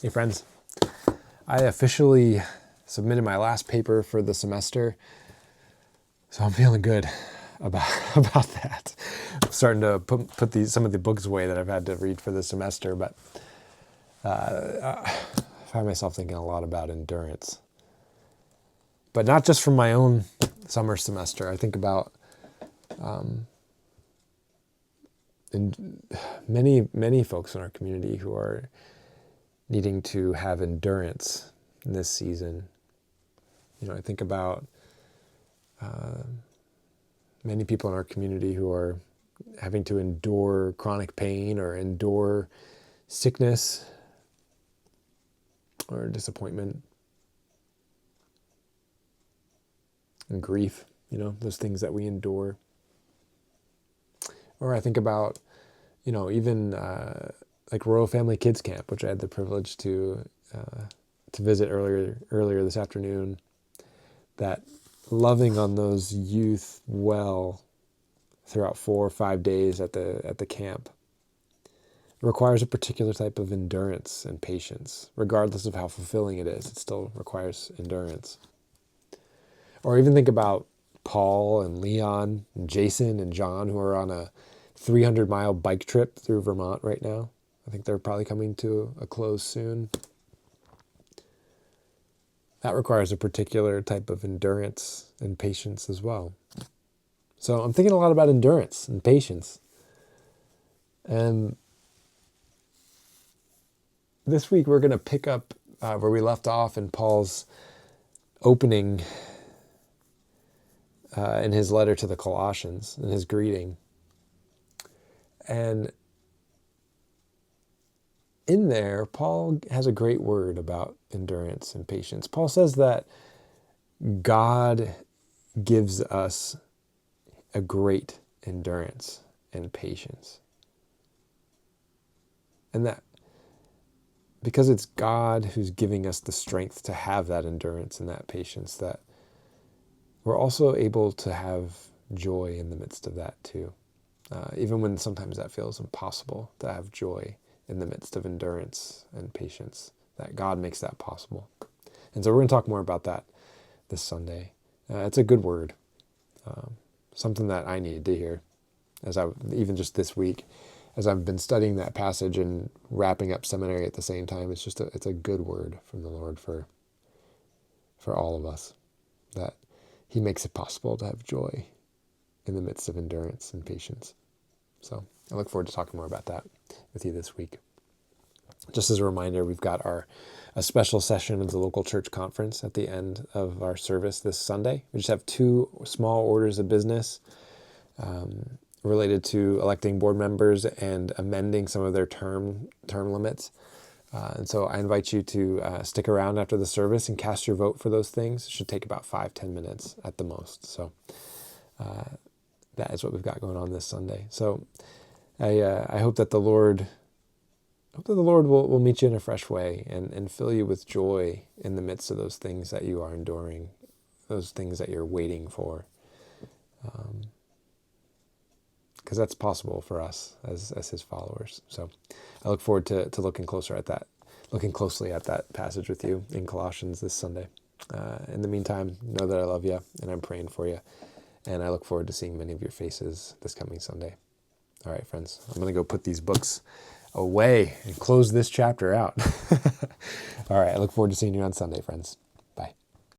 Hey friends, I officially submitted my last paper for the semester, so I'm feeling good about that. I'm starting to put some of the books away that I've had to read for the semester, but I find myself thinking a lot about endurance. But not just from my own summer semester. I think about many folks in our community who are needing to have endurance in this season. You know, I think about many people in our community who are having to endure chronic pain or endure sickness or disappointment and grief, you know, those things that we endure. Or I think about, you know, even like Royal Family Kids Camp, which I had the privilege to visit earlier this afternoon. That loving on those youth well throughout 4 or 5 days at the camp requires a particular type of endurance and patience. Regardless of how fulfilling it is, it still requires endurance. Or even think about Paul and Leon and Jason and John, who are on a 300-mile bike trip through Vermont right now. I think they're probably coming to a close soon. That requires a particular type of endurance and patience as well. So I'm thinking a lot about endurance and patience. And this week we're going to pick up where we left off in Paul's opening in his letter to the Colossians, in his greeting. And in there, Paul has a great word about endurance and patience. Paul says that God gives us a great endurance and patience. And that because it's God who's giving us the strength to have that endurance and that patience, that we're also able to have joy in the midst of that too. Even when sometimes that feels impossible to have joy in the midst of endurance and patience, that God makes that possible. And so we're going to talk more about that this Sunday. It's a good word, something that I needed to hear even just this week, as I've been studying that passage and wrapping up seminary at the same time. It's a good word from the Lord for all of us, that He makes it possible to have joy in the midst of endurance and patience. So I look forward to talking more about that with you this week. Just as a reminder, we've got a special session of the local church conference at the end of our service this Sunday. We just have 2 small orders of business related to electing board members and amending some of their term limits. And so I invite you to stick around after the service and cast your vote for those things. It should take about 5-10 minutes at the most. So that is what we've got going on this Sunday. So I hope that the Lord will meet you in a fresh way and fill you with joy in the midst of those things that you are enduring, those things that you're waiting for. Because that's possible for us as His followers. So I look forward to looking closely at that passage with you in Colossians this Sunday. In the meantime, know that I love you and I'm praying for you. And I look forward to seeing many of your faces this coming Sunday. All right, friends, I'm going to go put these books away and close this chapter out. All right, I look forward to seeing you on Sunday, friends.